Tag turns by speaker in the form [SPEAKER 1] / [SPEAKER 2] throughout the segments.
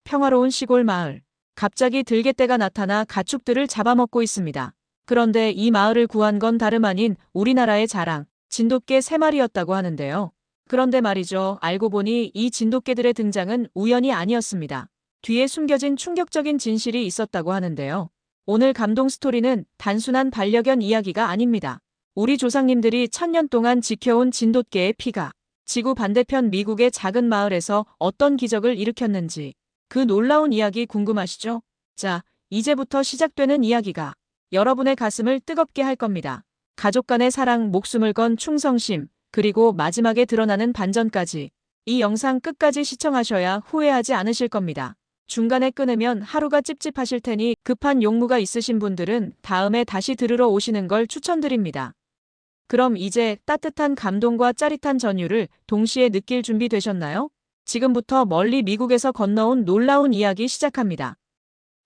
[SPEAKER 1] 평화로운 시골 마을. 갑자기 들개떼가 나타나 가축들을 잡아먹고 있습니다. 그런데 이 마을을 구한 건 다름 아닌 우리나라의 자랑, 진돗개 3마리였다고 하는데요. 그런데 말이죠. 알고 보니 이 진돗개들의 등장은 우연이 아니었습니다. 뒤에 숨겨진 충격적인 진실이 있었다고 하는데요. 오늘 감동 스토리는 단순한 반려견 이야기가 아닙니다. 우리 조상님들이 1000년 동안 지켜온 진돗개의 피가 지구 반대편 미국의 작은 마을에서 어떤 기적을 일으켰는지 그 놀라운 이야기 궁금하시죠? 자, 이제부터 시작되는 이야기가 여러분의 가슴을 뜨겁게 할 겁니다. 가족 간의 사랑, 목숨을 건 충성심, 그리고 마지막에 드러나는 반전까지 이 영상 끝까지 시청하셔야 후회하지 않으실 겁니다. 중간에 끊으면 하루가 찝찝하실 테니 급한 용무가 있으신 분들은 다음에 다시 들으러 오시는 걸 추천드립니다. 그럼 이제 따뜻한 감동과 짜릿한 전율을 동시에 느낄 준비 되셨나요? 지금부터 멀리 미국에서 건너온 놀라운 이야기 시작합니다.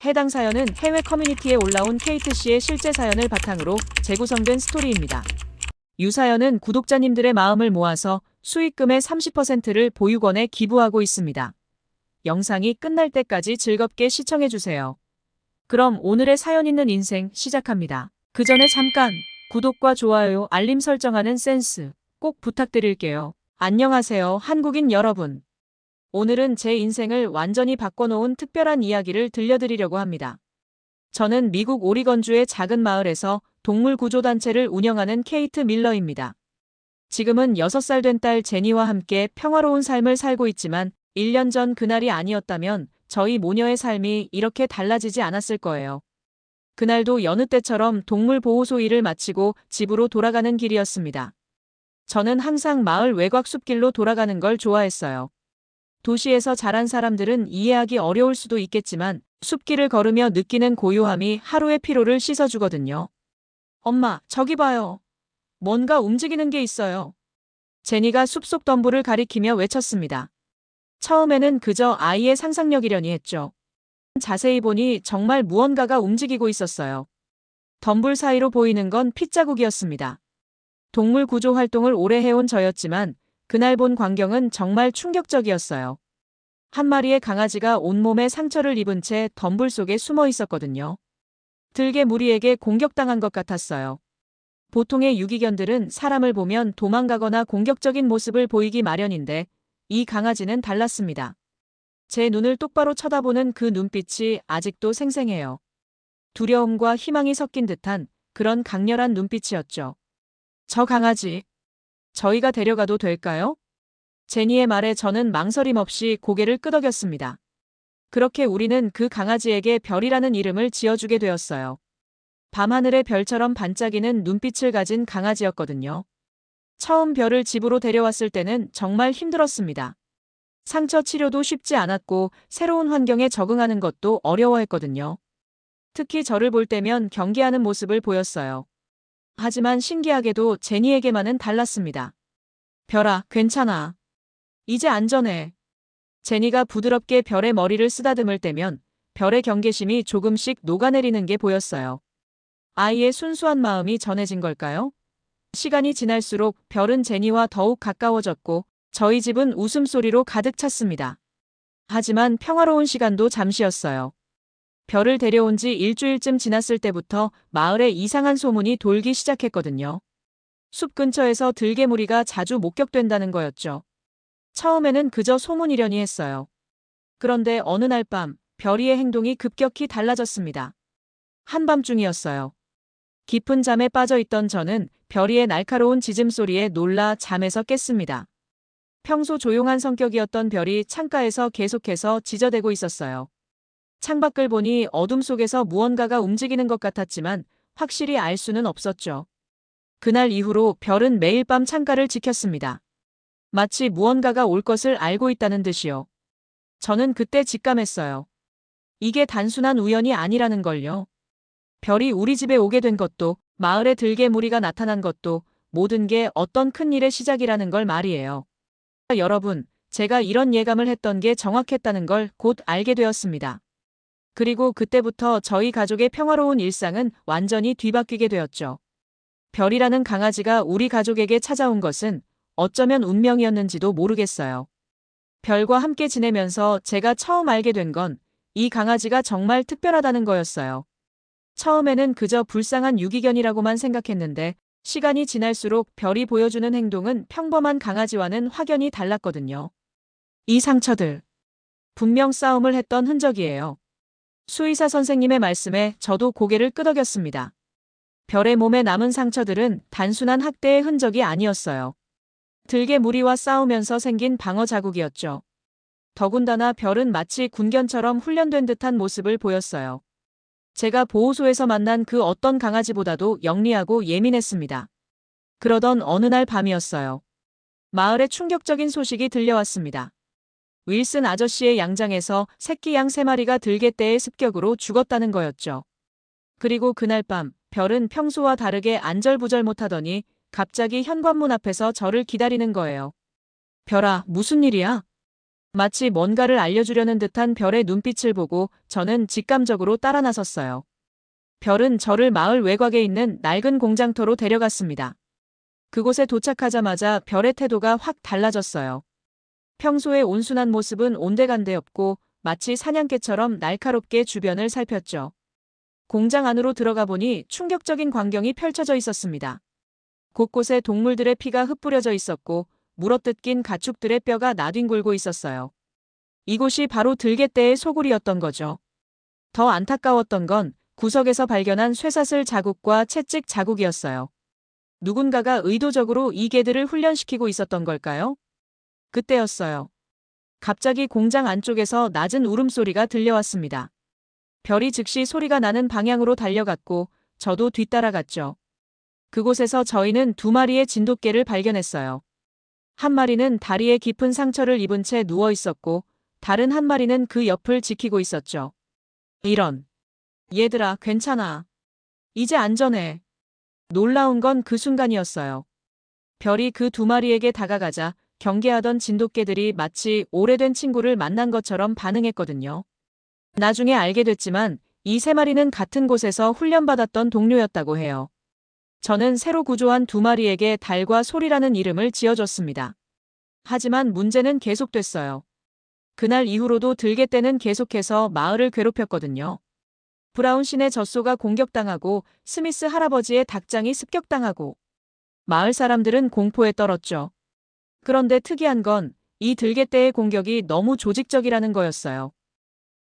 [SPEAKER 1] 해당 사연은 해외 커뮤니티에 올라온 케이트 씨의 실제 사연을 바탕으로 재구성된 스토리입니다. 이 사연은 구독자님들의 마음을 모아서 수익금의 30%를 보육원에 기부하고 있습니다. 영상이 끝날 때까지 즐겁게 시청해주세요. 그럼 오늘의 사연 있는 인생 시작합니다. 그 전에 잠깐 구독과 좋아요, 알림 설정하는 센스 꼭 부탁드릴게요. 안녕하세요, 한국인 여러분. 오늘은 제 인생을 완전히 바꿔놓은 특별한 이야기를 들려드리려고 합니다. 저는 미국 오리건주의 작은 마을에서 동물 구조단체를 운영하는 케이트 밀러입니다. 지금은 6살 된 딸 제니와 함께 평화로운 삶을 살고 있지만 1년 전 그날이 아니었다면 저희 모녀의 삶이 이렇게 달라지지 않았을 거예요. 그날도 여느 때처럼 동물 보호소 일을 마치고 집으로 돌아가는 길이었습니다. 저는 항상 마을 외곽 숲길로 돌아가는 걸 좋아했어요. 도시에서 자란 사람들은 이해하기 어려울 수도 있겠지만 숲길을 걸으며 느끼는 고요함이 하루의 피로를 씻어주거든요. 엄마, 저기 봐요. 뭔가 움직이는 게 있어요. 제니가 숲속 덤불을 가리키며 외쳤습니다. 처음에는 그저 아이의 상상력이려니 했죠. 자세히 보니 정말 무언가가 움직이고 있었어요. 덤불 사이로 보이는 건 핏자국이었습니다. 동물 구조 활동을 오래 해온 저였지만 그날 본 광경은 정말 충격적이었어요. 한 마리의 강아지가 온몸에 상처를 입은 채 덤불 속에 숨어 있었거든요. 들개 무리에게 공격당한 것 같았어요. 보통의 유기견들은 사람을 보면 도망가거나 공격적인 모습을 보이기 마련인데 이 강아지는 달랐습니다. 제 눈을 똑바로 쳐다보는 그 눈빛이 아직도 생생해요. 두려움과 희망이 섞인 듯한 그런 강렬한 눈빛이었죠. 저 강아지, 저희가 데려가도 될까요? 제니의 말에 저는 망설임 없이 고개를 끄덕였습니다. 그렇게 우리는 그 강아지에게 별이라는 이름을 지어주게 되었어요. 밤하늘의 별처럼 반짝이는 눈빛을 가진 강아지였거든요. 처음 별을 집으로 데려왔을 때는 정말 힘들었습니다. 상처 치료도 쉽지 않았고 새로운 환경에 적응하는 것도 어려워했거든요. 특히 저를 볼 때면 경계하는 모습을 보였어요. 하지만 신기하게도 제니에게만은 달랐습니다. 별아, 괜찮아. 이제 안전해. 제니가 부드럽게 별의 머리를 쓰다듬을 때면 별의 경계심이 조금씩 녹아내리는 게 보였어요. 아이의 순수한 마음이 전해진 걸까요? 시간이 지날수록 별은 제니와 더욱 가까워졌고 저희 집은 웃음소리로 가득 찼습니다. 하지만 평화로운 시간도 잠시였어요. 별을 데려온 지 일주일쯤 지났을 때부터 마을에 이상한 소문이 돌기 시작했거든요. 숲 근처에서 들개무리가 자주 목격된다는 거였죠. 처음에는 그저 소문이려니 했어요. 그런데 어느 날 밤, 별이의 행동이 급격히 달라졌습니다. 한밤중이었어요. 깊은 잠에 빠져 있던 저는 별이의 날카로운 짖음소리에 놀라 잠에서 깼습니다. 평소 조용한 성격이었던 별이 창가에서 계속해서 짖어대고 있었어요. 창밖을 보니 어둠 속에서 무언가가 움직이는 것 같았지만 확실히 알 수는 없었죠. 그날 이후로 별은 매일 밤 창가를 지켰습니다. 마치 무언가가 올 것을 알고 있다는 듯이요. 저는 그때 직감했어요. 이게 단순한 우연이 아니라는 걸요. 별이 우리 집에 오게 된 것도, 마을에 들개무리가 나타난 것도 모든 게 어떤 큰 일의 시작이라는 걸 말이에요. 여러분, 제가 이런 예감을 했던 게 정확했다는 걸 곧 알게 되었습니다. 그리고 그때부터 저희 가족의 평화로운 일상은 완전히 뒤바뀌게 되었죠. 별이라는 강아지가 우리 가족에게 찾아온 것은 어쩌면 운명이었는지도 모르겠어요. 별과 함께 지내면서 제가 처음 알게 된 건 이 강아지가 정말 특별하다는 거였어요. 처음에는 그저 불쌍한 유기견이라고만 생각했는데 시간이 지날수록 별이 보여주는 행동은 평범한 강아지와는 확연히 달랐거든요. 이 상처들, 분명 싸움을 했던 흔적이에요. 수의사 선생님의 말씀에 저도 고개를 끄덕였습니다. 별의 몸에 남은 상처들은 단순한 학대의 흔적이 아니었어요. 들개 무리와 싸우면서 생긴 방어 자국이었죠. 더군다나 별은 마치 군견처럼 훈련된 듯한 모습을 보였어요. 제가 보호소에서 만난 그 어떤 강아지보다도 영리하고 예민했습니다. 그러던 어느 날 밤이었어요. 마을에 충격적인 소식이 들려왔습니다. 윌슨 아저씨의 양장에서 새끼 양 3마리가 들개떼의 습격으로 죽었다는 거였죠. 그리고 그날 밤 별은 평소와 다르게 안절부절 못하더니 갑자기 현관문 앞에서 저를 기다리는 거예요. 별아, 무슨 일이야? 마치 뭔가를 알려주려는 듯한 별의 눈빛을 보고 저는 직감적으로 따라 나섰어요. 별은 저를 마을 외곽에 있는 낡은 공장터로 데려갔습니다. 그곳에 도착하자마자 별의 태도가 확 달라졌어요. 평소의 온순한 모습은 온데간데 없고 마치 사냥개처럼 날카롭게 주변을 살폈죠. 공장 안으로 들어가 보니 충격적인 광경이 펼쳐져 있었습니다. 곳곳에 동물들의 피가 흩뿌려져 있었고 물어뜯긴 가축들의 뼈가 나뒹굴고 있었어요. 이곳이 바로 들개떼의 소굴이었던 거죠. 더 안타까웠던 건 구석에서 발견한 쇠사슬 자국과 채찍 자국이었어요. 누군가가 의도적으로 이 개들을 훈련시키고 있었던 걸까요? 그때였어요. 갑자기 공장 안쪽에서 낮은 울음소리가 들려왔습니다. 별이 즉시 소리가 나는 방향으로 달려갔고 저도 뒤따라갔죠. 그곳에서 저희는 2마리의 진돗개를 발견했어요. 한 마리는 다리에 깊은 상처를 입은 채 누워 있었고 다른 한 마리는 그 옆을 지키고 있었죠. 이런. 얘들아, 괜찮아. 이제 안전해. 놀라운 건 그 순간이었어요. 별이 그 2마리에게 다가가자 경계하던 진돗개들이 마치 오래된 친구를 만난 것처럼 반응했거든요. 나중에 알게 됐지만 이 3마리는 같은 곳에서 훈련받았던 동료였다고 해요. 저는 새로 구조한 2마리에게 달과 소리라는 이름을 지어줬습니다. 하지만 문제는 계속됐어요. 그날 이후로도 들개떼는 계속해서 마을을 괴롭혔거든요. 브라운 신의 젖소가 공격당하고 스미스 할아버지의 닭장이 습격당하고 마을 사람들은 공포에 떨었죠. 그런데 특이한 건 이 들개떼의 공격이 너무 조직적이라는 거였어요.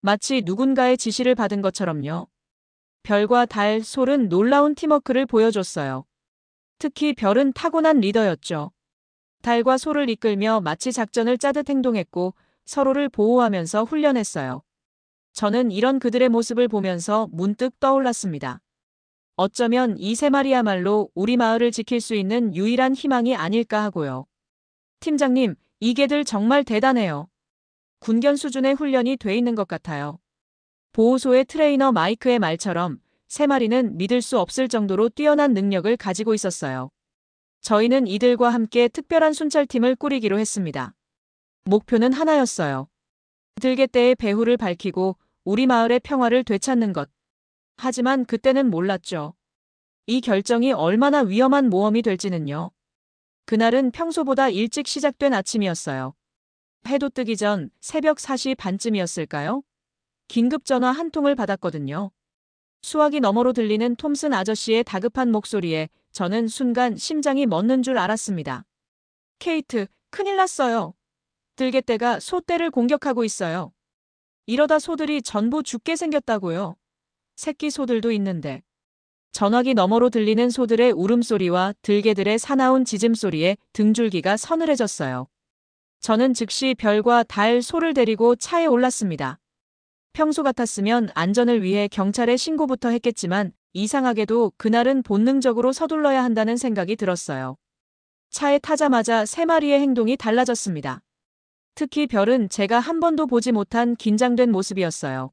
[SPEAKER 1] 마치 누군가의 지시를 받은 것처럼요. 별과 달, 솔은 놀라운 팀워크를 보여줬어요. 특히 별은 타고난 리더였죠. 달과 솔을 이끌며 마치 작전을 짜듯 행동했고 서로를 보호하면서 훈련했어요. 저는 이런 그들의 모습을 보면서 문득 떠올랐습니다. 어쩌면 이 3마리야말로 우리 마을을 지킬 수 있는 유일한 희망이 아닐까 하고요. 팀장님, 이 개들 정말 대단해요. 군견 수준의 훈련이 돼 있는 것 같아요. 보호소의 트레이너 마이크의 말처럼 3마리는 믿을 수 없을 정도로 뛰어난 능력을 가지고 있었어요. 저희는 이들과 함께 특별한 순찰팀을 꾸리기로 했습니다. 목표는 하나였어요. 들개떼의 배후를 밝히고 우리 마을의 평화를 되찾는 것. 하지만 그때는 몰랐죠. 이 결정이 얼마나 위험한 모험이 될지는요. 그날은 평소보다 일찍 시작된 아침이었어요. 해도 뜨기 전 새벽 4시 반쯤이었을까요? 긴급 전화 한 통을 받았거든요. 수화기 너머로 들리는 톰슨 아저씨의 다급한 목소리에 저는 순간 심장이 멎는 줄 알았습니다. 케이트, 큰일 났어요. 들개떼가 소떼를 공격하고 있어요. 이러다 소들이 전부 죽게 생겼다고요. 새끼 소들도 있는데. 전화기 너머로 들리는 소들의 울음소리와 들개들의 사나운 짖음소리에 등줄기가 서늘해졌어요. 저는 즉시 별과 달, 소를 데리고 차에 올랐습니다. 평소 같았으면 안전을 위해 경찰에 신고부터 했겠지만 이상하게도 그날은 본능적으로 서둘러야 한다는 생각이 들었어요. 차에 타자마자 3마리의 행동이 달라졌습니다. 특히 별은 제가 한 번도 보지 못한 긴장된 모습이었어요.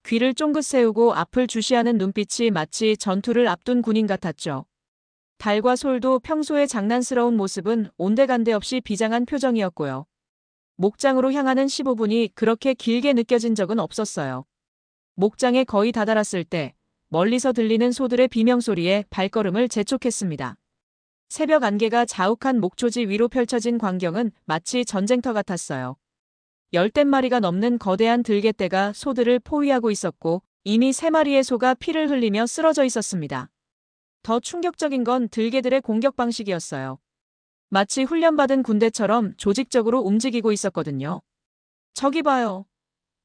[SPEAKER 1] 귀를 쫑긋 세우고 앞을 주시하는 눈빛이 마치 전투를 앞둔 군인 같았죠. 달과 솔도 평소의 장난스러운 모습은 온데간데 없이 비장한 표정이었고요. 목장으로 향하는 15분이 그렇게 길게 느껴진 적은 없었어요. 목장에 거의 다다랐을 때 멀리서 들리는 소들의 비명소리에 발걸음을 재촉했습니다. 새벽 안개가 자욱한 목초지 위로 펼쳐진 광경은 마치 전쟁터 같았어요. 열댓 마리가 넘는 거대한 들개떼가 소들을 포위하고 있었고 이미 3마리의 소가 피를 흘리며 쓰러져 있었습니다. 더 충격적인 건 들개들의 공격 방식이었어요. 마치 훈련받은 군대처럼 조직적으로 움직이고 있었거든요. 저기 봐요.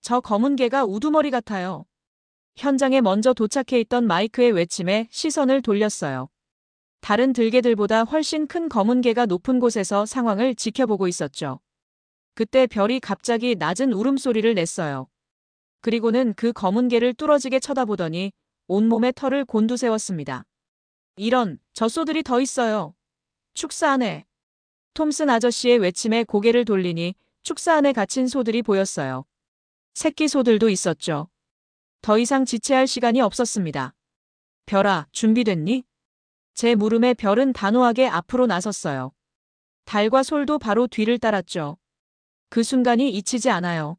[SPEAKER 1] 저 검은 개가 우두머리 같아요. 현장에 먼저 도착해 있던 마이크의 외침에 시선을 돌렸어요. 다른 들개들보다 훨씬 큰 검은 개가 높은 곳에서 상황을 지켜보고 있었죠. 그때 별이 갑자기 낮은 울음소리를 냈어요. 그리고는 그 검은 개를 뚫어지게 쳐다보더니 온몸에 털을 곤두세웠습니다. 이런, 젖소들이 더 있어요. 축사 안에. 톰슨 아저씨의 외침에 고개를 돌리니 축사 안에 갇힌 소들이 보였어요. 새끼 소들도 있었죠. 더 이상 지체할 시간이 없었습니다. 별아, 준비됐니? 제 물음에 별은 단호하게 앞으로 나섰어요. 달과 솔도 바로 뒤를 따랐죠. 그 순간이 잊히지 않아요.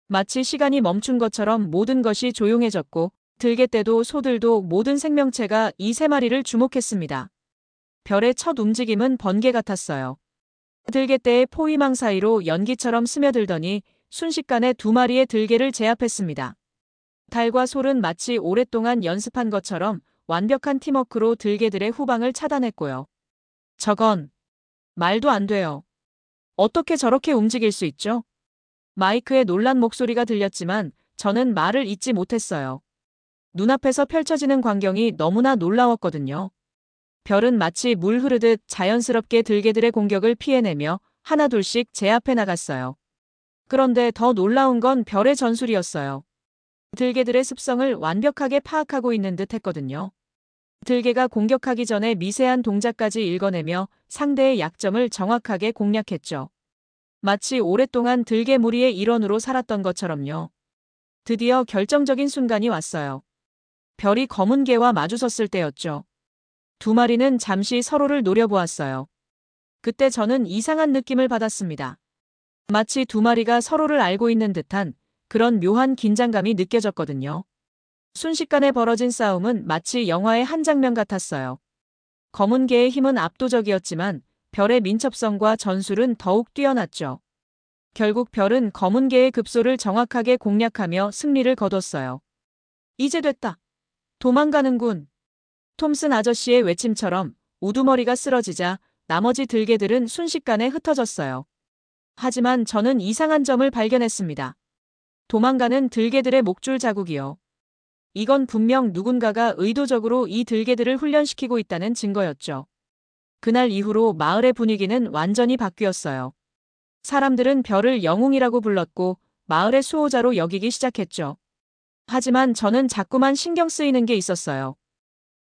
[SPEAKER 1] 마치 시간이 멈춘 것처럼 모든 것이 조용해졌고 들개떼도 소들도 모든 생명체가 이 3마리를 주목했습니다. 별의 첫 움직임은 번개 같았어요. 들개떼의 포위망 사이로 연기처럼 스며들더니 순식간에 2마리의 들개를 제압했습니다. 달과 솔은 마치 오랫동안 연습한 것처럼 완벽한 팀워크로 들개들의 후방을 차단했고요. 저건 말도 안 돼요. 어떻게 저렇게 움직일 수 있죠? 마이크의 놀란 목소리가 들렸지만 저는 말을 잇지 못했어요. 눈앞에서 펼쳐지는 광경이 너무나 놀라웠거든요. 별은 마치 물 흐르듯 자연스럽게 들개들의 공격을 피해내며 하나둘씩 제압해 나갔어요. 그런데 더 놀라운 건 별의 전술이었어요. 들개들의 습성을 완벽하게 파악하고 있는 듯 했거든요. 들개가 공격하기 전에 미세한 동작까지 읽어내며 상대의 약점을 정확하게 공략했죠. 마치 오랫동안 들개 무리의 일원으로 살았던 것처럼요. 드디어 결정적인 순간이 왔어요. 별이 검은 개와 마주섰을 때였죠. 2마리는 잠시 서로를 노려보았어요. 그때 저는 이상한 느낌을 받았습니다. 마치 2마리가 서로를 알고 있는 듯한 그런 묘한 긴장감이 느껴졌거든요. 순식간에 벌어진 싸움은 마치 영화의 한 장면 같았어요. 검은 개의 힘은 압도적이었지만 별의 민첩성과 전술은 더욱 뛰어났죠. 결국 별은 검은 개의 급소를 정확하게 공략하며 승리를 거뒀어요. 이제 됐다. 도망가는군. 톰슨 아저씨의 외침처럼 우두머리가 쓰러지자 나머지 들개들은 순식간에 흩어졌어요. 하지만 저는 이상한 점을 발견했습니다. 도망가는 들개들의 목줄 자국이요. 이건 분명 누군가가 의도적으로 이 들개들을 훈련시키고 있다는 증거였죠. 그날 이후로 마을의 분위기는 완전히 바뀌었어요. 사람들은 별을 영웅이라고 불렀고 마을의 수호자로 여기기 시작했죠. 하지만 저는 자꾸만 신경 쓰이는 게 있었어요.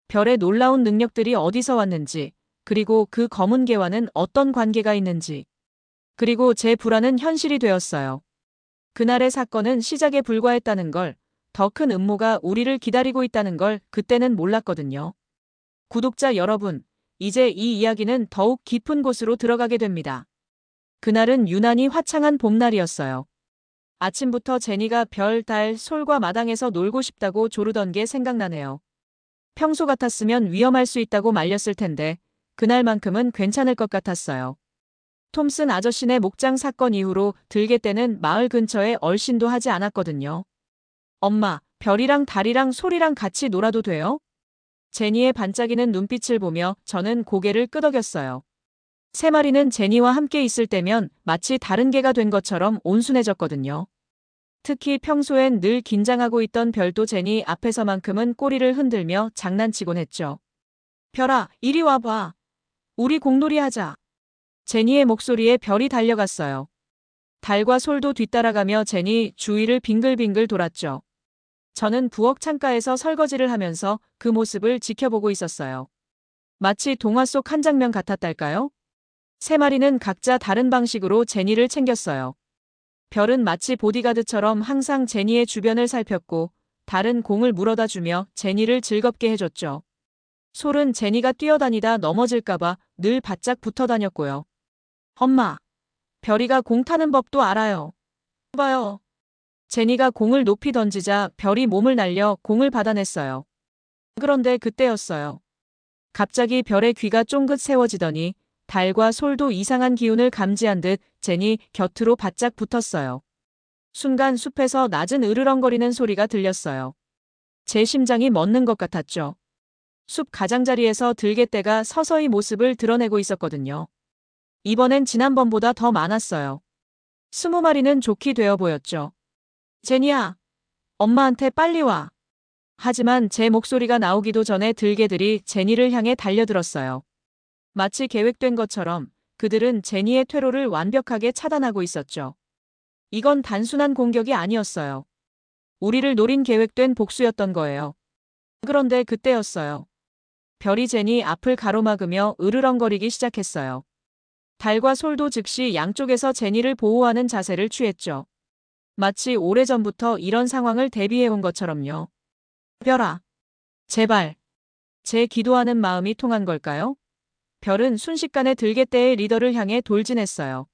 [SPEAKER 1] 별의 놀라운 능력들이 어디서 왔는지, 그리고 그 검은 개와는 어떤 관계가 있는지, 그리고 제 불안은 현실이 되었어요. 그날의 사건은 시작에 불과했다는 걸, 더 큰 음모가 우리를 기다리고 있다는 걸 그때는 몰랐거든요. 구독자 여러분, 이제 이 이야기는 더욱 깊은 곳으로 들어가게 됩니다. 그날은 유난히 화창한 봄날이었어요. 아침부터 제니가 별, 달, 솔과 마당에서 놀고 싶다고 조르던 게 생각나네요. 평소 같았으면 위험할 수 있다고 말렸을 텐데 그날만큼은 괜찮을 것 같았어요. 톰슨 아저씨네 목장 사건 이후로 들개떼는 마을 근처에 얼씬도 하지 않았거든요. 엄마, 별이랑 달이랑 솔이랑 같이 놀아도 돼요? 제니의 반짝이는 눈빛을 보며 저는 고개를 끄덕였어요. 3마리는 제니와 함께 있을 때면 마치 다른 개가 된 것처럼 온순해졌거든요. 특히 평소엔 늘 긴장하고 있던 별도 제니 앞에서만큼은 꼬리를 흔들며 장난치곤 했죠. 별아, 이리 와봐. 우리 공놀이 하자. 제니의 목소리에 별이 달려갔어요. 달과 솔도 뒤따라가며 제니 주위를 빙글빙글 돌았죠. 저는 부엌 창가에서 설거지를 하면서 그 모습을 지켜보고 있었어요. 마치 동화 속 한 장면 같았달까요? 3마리는 각자 다른 방식으로 제니를 챙겼어요. 별은 마치 보디가드처럼 항상 제니의 주변을 살폈고 달은 공을 물어다 주며 제니를 즐겁게 해줬죠. 솔은 제니가 뛰어다니다 넘어질까봐 늘 바짝 붙어 다녔고요. 엄마, 별이가 공 타는 법도 알아요. 봐요. 제니가 공을 높이 던지자 별이 몸을 날려 공을 받아냈어요. 그런데 그때였어요. 갑자기 별의 귀가 쫑긋 세워지더니 달과 솔도 이상한 기운을 감지한 듯 제니 곁으로 바짝 붙었어요. 순간 숲에서 낮은 으르렁거리는 소리가 들렸어요. 제 심장이 멎는 것 같았죠. 숲 가장자리에서 들개떼가 서서히 모습을 드러내고 있었거든요. 이번엔 지난번보다 더 많았어요. 20마리는 좋게 되어 보였죠. 제니야, 엄마한테 빨리 와. 하지만 제 목소리가 나오기도 전에 들개들이 제니를 향해 달려들었어요. 마치 계획된 것처럼 그들은 제니의 퇴로를 완벽하게 차단하고 있었죠. 이건 단순한 공격이 아니었어요. 우리를 노린 계획된 복수였던 거예요. 그런데 그때였어요. 별이 제니 앞을 가로막으며 으르렁거리기 시작했어요. 달과 솔도 즉시 양쪽에서 제니를 보호하는 자세를 취했죠. 마치 오래전부터 이런 상황을 대비해온 것처럼요. 별아, 제발. 제 기도하는 마음이 통한 걸까요? 별은 순식간에 들개떼의 리더를 향해 돌진했어요.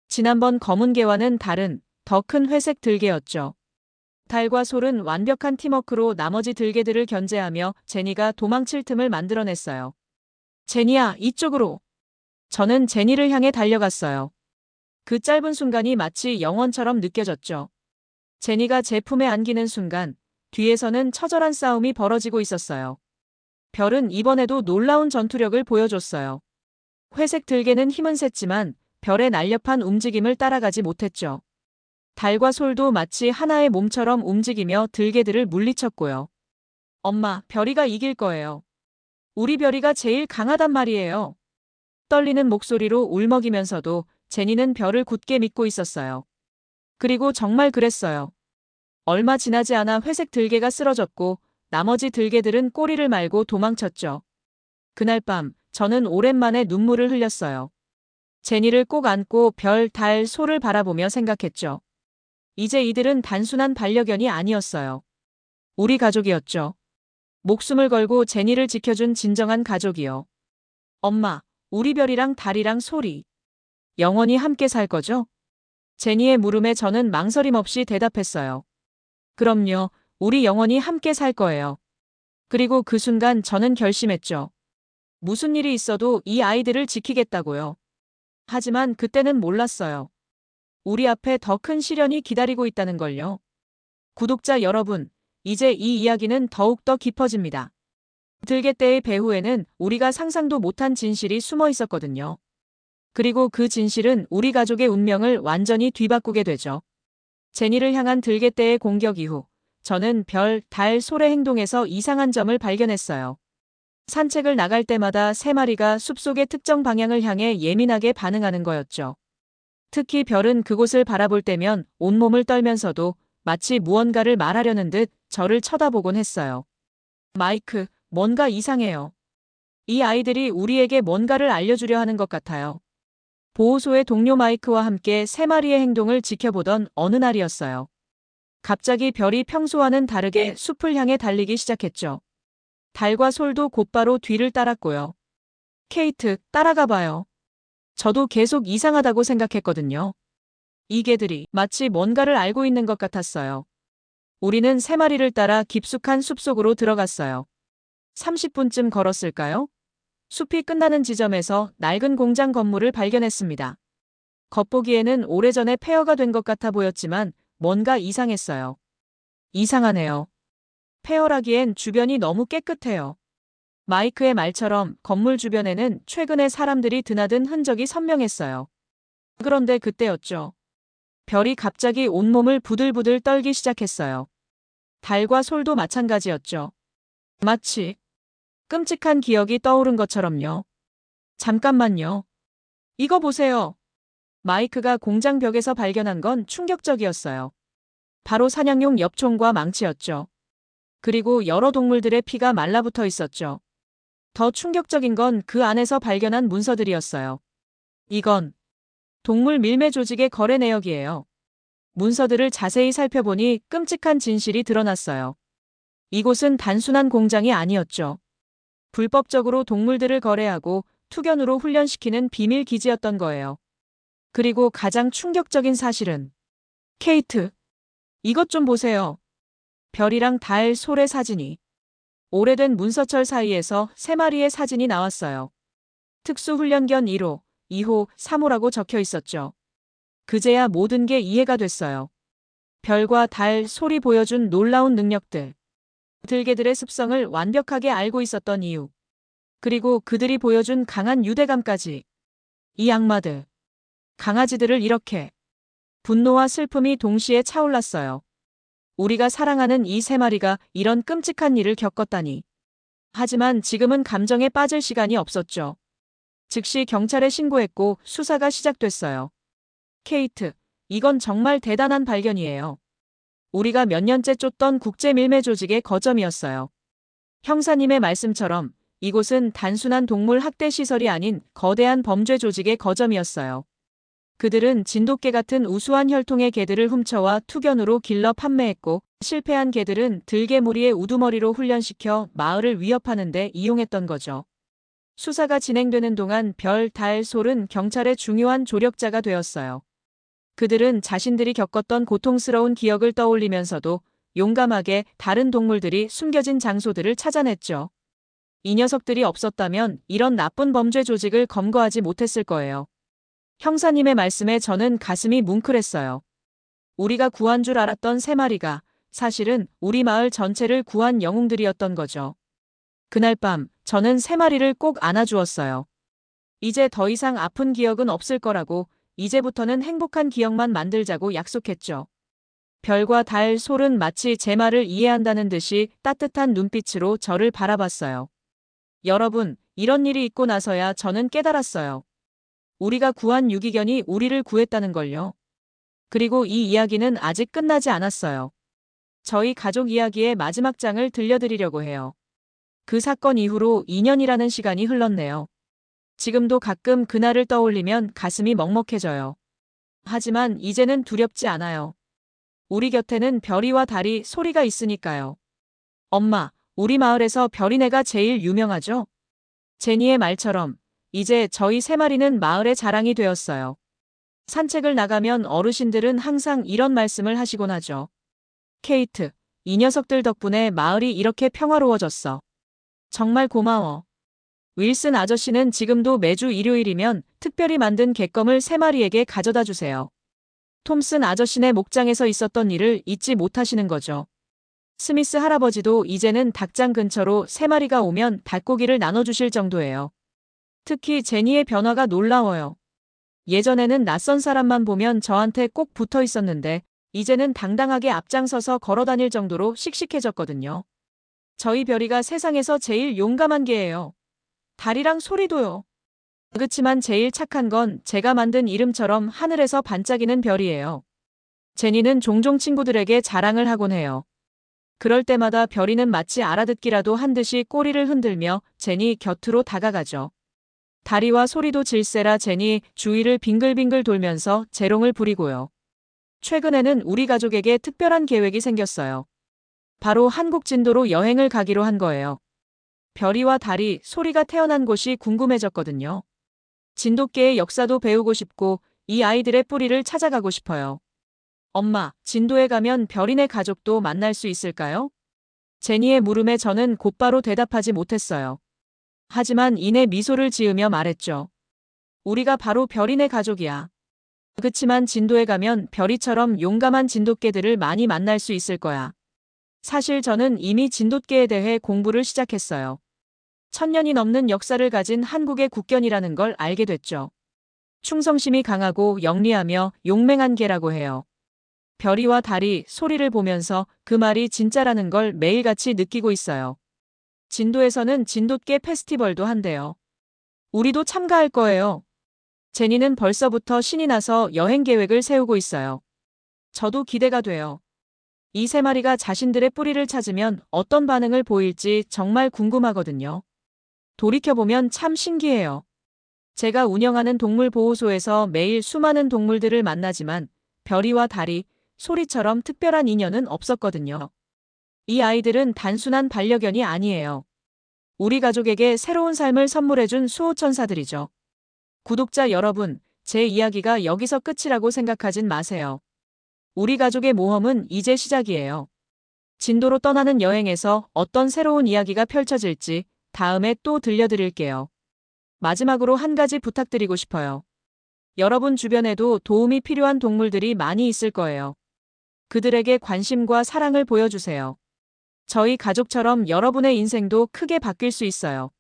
[SPEAKER 1] 지난번 검은 개와는 다른 더 큰 회색 들개였죠. 달과 솔은 완벽한 팀워크로 나머지 들개들을 견제하며 제니가 도망칠 틈을 만들어냈어요. 제니야, 이쪽으로. 저는 제니를 향해 달려갔어요. 그 짧은 순간이 마치 영원처럼 느껴졌죠. 제니가 제 품에 안기는 순간 뒤에서는 처절한 싸움이 벌어지고 있었어요. 별은 이번에도 놀라운 전투력을 보여줬어요. 회색 들개는 힘은 셌지만 별의 날렵한 움직임을 따라가지 못했죠. 달과 솔도 마치 하나의 몸처럼 움직이며 들개들을 물리쳤고요. 엄마, 별이가 이길 거예요. 우리 별이가 제일 강하단 말이에요. 떨리는 목소리로 울먹이면서도 제니는 별을 굳게 믿고 있었어요. 그리고 정말 그랬어요. 얼마 지나지 않아 회색 들개가 쓰러졌고 나머지 들개들은 꼬리를 말고 도망쳤죠. 그날 밤 저는 오랜만에 눈물을 흘렸어요. 제니를 꼭 안고 별, 달, 솔을 바라보며 생각했죠. 이제 이들은 단순한 반려견이 아니었어요. 우리 가족이었죠. 목숨을 걸고 제니를 지켜준 진정한 가족이요. 엄마, 우리 별이랑 달이랑 솔이 영원히 함께 살 거죠? 제니의 물음에 저는 망설임 없이 대답했어요. 그럼요, 우리 영원히 함께 살 거예요. 그리고 그 순간 저는 결심했죠. 무슨 일이 있어도 이 아이들을 지키겠다고요. 하지만 그때는 몰랐어요. 우리 앞에 더 큰 시련이 기다리고 있다는 걸요. 구독자 여러분, 이제 이 이야기는 더욱더 깊어집니다. 들개떼의 배후에는 우리가 상상도 못한 진실이 숨어 있었거든요. 그리고 그 진실은 우리 가족의 운명을 완전히 뒤바꾸게 되죠. 제니를 향한 들개떼의 공격 이후 저는 별, 달, 솔의 행동에서 이상한 점을 발견했어요. 산책을 나갈 때마다 3마리가 숲속의 특정 방향을 향해 예민하게 반응하는 거였죠. 특히 별은 그곳을 바라볼 때면 온몸을 떨면서도 마치 무언가를 말하려는 듯 저를 쳐다보곤 했어요. 마이크, 뭔가 이상해요. 이 아이들이 우리에게 뭔가를 알려주려 하는 것 같아요. 보호소의 동료 마이크와 함께 3마리의 행동을 지켜보던 어느 날이었어요. 갑자기 별이 평소와는 다르게 숲을 향해 달리기 시작했죠. 달과 솔도 곧바로 뒤를 따랐고요. 케이트, 따라가 봐요. 저도 계속 이상하다고 생각했거든요. 이 개들이 마치 뭔가를 알고 있는 것 같았어요. 우리는 3마리를 따라 깊숙한 숲속으로 들어갔어요. 30분쯤 걸었을까요? 숲이 끝나는 지점에서 낡은 공장 건물을 발견했습니다. 겉보기에는 오래전에 폐허가 된 것 같아 보였지만 뭔가 이상했어요. 이상하네요. 폐허라기엔 주변이 너무 깨끗해요. 마이크의 말처럼 건물 주변에는 최근에 사람들이 드나든 흔적이 선명했어요. 그런데 그때였죠. 별이 갑자기 온몸을 부들부들 떨기 시작했어요. 달과 솔도 마찬가지였죠. 마치 끔찍한 기억이 떠오른 것처럼요. 잠깐만요. 이거 보세요. 마이크가 공장 벽에서 발견한 건 충격적이었어요. 바로 사냥용 엽총과 망치였죠. 그리고 여러 동물들의 피가 말라붙어 있었죠. 더 충격적인 건 그 안에서 발견한 문서들이었어요. 이건 동물 밀매 조직의 거래 내역이에요. 문서들을 자세히 살펴보니 끔찍한 진실이 드러났어요. 이곳은 단순한 공장이 아니었죠. 불법적으로 동물들을 거래하고 투견으로 훈련시키는 비밀 기지였던 거예요. 그리고 가장 충격적인 사실은 케이트, 이것 좀 보세요. 별이랑 달, 솔의 사진이 오래된 문서철 사이에서 3마리의 사진이 나왔어요. 특수훈련견 1호, 2호, 3호라고 적혀 있었죠. 그제야 모든 게 이해가 됐어요. 별과 달, 소리 보여준 놀라운 능력들. 들개들의 습성을 완벽하게 알고 있었던 이유. 그리고 그들이 보여준 강한 유대감까지. 이 악마들, 강아지들을 이렇게. 분노와 슬픔이 동시에 차올랐어요. 우리가 사랑하는 이 세 마리가 이런 끔찍한 일을 겪었다니. 하지만 지금은 감정에 빠질 시간이 없었죠. 즉시 경찰에 신고했고 수사가 시작됐어요. 케이트, 이건 정말 대단한 발견이에요. 우리가 몇 년째 쫓던 국제 밀매 조직의 거점이었어요. 형사님의 말씀처럼 이곳은 단순한 동물 학대 시설이 아닌 거대한 범죄 조직의 거점이었어요. 그들은 진돗개 같은 우수한 혈통의 개들을 훔쳐와 투견으로 길러 판매했고, 실패한 개들은 들개무리의 우두머리로 훈련시켜 마을을 위협하는 데 이용했던 거죠. 수사가 진행되는 동안 별, 달, 솔은 경찰의 중요한 조력자가 되었어요. 그들은 자신들이 겪었던 고통스러운 기억을 떠올리면서도 용감하게 다른 동물들이 숨겨진 장소들을 찾아냈죠. 이 녀석들이 없었다면 이런 나쁜 범죄 조직을 검거하지 못했을 거예요. 형사님의 말씀에 저는 가슴이 뭉클했어요. 우리가 구한 줄 알았던 세 마리가 사실은 우리 마을 전체를 구한 영웅들이었던 거죠. 그날 밤 저는 세 마리를 꼭 안아주었어요. 이제 더 이상 아픈 기억은 없을 거라고, 이제부터는 행복한 기억만 만들자고 약속했죠. 별과 달, 솔은 마치 제 말을 이해한다는 듯이 따뜻한 눈빛으로 저를 바라봤어요. 여러분, 이런 일이 있고 나서야 저는 깨달았어요. 우리가 구한 유기견이 우리를 구했다는 걸요. 그리고 이 이야기는 아직 끝나지 않았어요. 저희 가족 이야기의 마지막 장을 들려드리려고 해요. 그 사건 이후로 2년이라는 시간이 흘렀네요. 지금도 가끔 그날을 떠올리면 가슴이 먹먹해져요. 하지만 이제는 두렵지 않아요. 우리 곁에는 별이와 달이, 소리가 있으니까요. 엄마, 우리 마을에서 별이네가 제일 유명하죠? 제니의 말처럼 이제 저희 세 마리는 마을의 자랑이 되었어요. 산책을 나가면 어르신들은 항상 이런 말씀을 하시곤 하죠. 케이트, 이 녀석들 덕분에 마을이 이렇게 평화로워졌어. 정말 고마워. 윌슨 아저씨는 지금도 매주 일요일이면 특별히 만든 객검을 세 마리에게 가져다 주세요. 톰슨 아저씨네 목장에서 있었던 일을 잊지 못하시는 거죠. 스미스 할아버지도 이제는 닭장 근처로 세 마리가 오면 닭고기를 나눠주실 정도예요. 특히 제니의 변화가 놀라워요. 예전에는 낯선 사람만 보면 저한테 꼭 붙어 있었는데 이제는 당당하게 앞장서서 걸어 다닐 정도로 씩씩해졌거든요. 저희 별이가 세상에서 제일 용감한 개예요. 달이랑 소리도요. 그렇지만 제일 착한 건 제가 만든 이름처럼 하늘에서 반짝이는 별이에요. 제니는 종종 친구들에게 자랑을 하곤 해요. 그럴 때마다 별이는 마치 알아듣기라도 한 듯이 꼬리를 흔들며 제니 곁으로 다가가죠. 다리와 소리도 질세라 제니 주위를 빙글빙글 돌면서 재롱을 부리고요. 최근에는 우리 가족에게 특별한 계획이 생겼어요. 바로 한국 진도로 여행을 가기로 한 거예요. 별이와 달이, 소리가 태어난 곳이 궁금해졌거든요. 진돗개의 역사도 배우고 싶고 이 아이들의 뿌리를 찾아가고 싶어요. 엄마, 진도에 가면 별이네 가족도 만날 수 있을까요? 제니의 물음에 저는 곧바로 대답하지 못했어요. 하지만 이내 미소를 지으며 말했죠. 우리가 바로 별이네 가족이야. 그치만 진도에 가면 별이처럼 용감한 진돗개들을 많이 만날 수 있을 거야. 사실 저는 이미 진돗개에 대해 공부를 시작했어요. 1000년이 넘는 역사를 가진 한국의 국견이라는 걸 알게 됐죠. 충성심이 강하고 영리하며 용맹한 개라고 해요. 별이와 달이, 소리를 보면서 그 말이 진짜라는 걸 매일같이 느끼고 있어요. 진도에서는 진돗개 페스티벌도 한대요. 우리도 참가할 거예요. 제니는 벌써부터 신이 나서 여행 계획을 세우고 있어요. 저도 기대가 돼요. 이 세 마리가 자신들의 뿌리를 찾으면 어떤 반응을 보일지 정말 궁금하거든요. 돌이켜보면 참 신기해요. 제가 운영하는 동물보호소에서 매일 수많은 동물들을 만나지만 별이와 달이, 소리처럼 특별한 인연은 없었거든요. 이 아이들은 단순한 반려견이 아니에요. 우리 가족에게 새로운 삶을 선물해준 수호천사들이죠. 구독자 여러분, 제 이야기가 여기서 끝이라고 생각하진 마세요. 우리 가족의 모험은 이제 시작이에요. 진도로 떠나는 여행에서 어떤 새로운 이야기가 펼쳐질지 다음에 또 들려드릴게요. 마지막으로 한 가지 부탁드리고 싶어요. 여러분 주변에도 도움이 필요한 동물들이 많이 있을 거예요. 그들에게 관심과 사랑을 보여주세요. 저희 가족처럼 여러분의 인생도 크게 바뀔 수 있어요.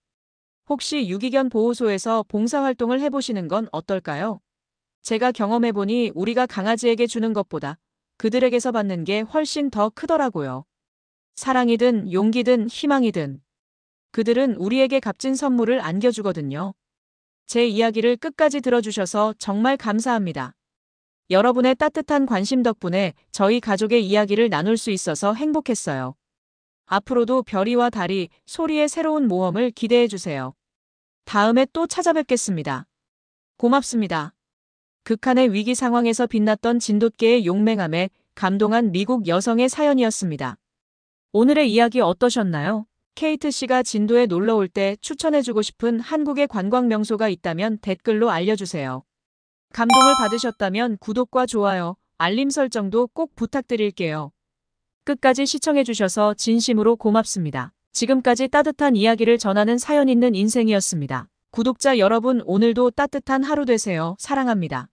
[SPEAKER 1] 혹시 유기견 보호소에서 봉사활동을 해보시는 건 어떨까요? 제가 경험해보니 우리가 강아지에게 주는 것보다 그들에게서 받는 게 훨씬 더 크더라고요. 사랑이든 용기든 희망이든 그들은 우리에게 값진 선물을 안겨주거든요. 제 이야기를 끝까지 들어주셔서 정말 감사합니다. 여러분의 따뜻한 관심 덕분에 저희 가족의 이야기를 나눌 수 있어서 행복했어요. 앞으로도 별이와 달이, 소리의 새로운 모험을 기대해주세요. 다음에 또 찾아뵙겠습니다. 고맙습니다. 극한의 위기 상황에서 빛났던 진돗개의 용맹함에 감동한 미국 여성의 사연이었습니다. 오늘의 이야기 어떠셨나요? 케이트 씨가 진도에 놀러 올 때 추천해주고 싶은 한국의 관광 명소가 있다면 댓글로 알려주세요. 감동을 받으셨다면 구독과 좋아요, 알림 설정도 꼭 부탁드릴게요. 끝까지 시청해주셔서 진심으로 고맙습니다. 지금까지 따뜻한 이야기를 전하는 사연 있는 인생이었습니다. 구독자 여러분, 오늘도 따뜻한 하루 되세요. 사랑합니다.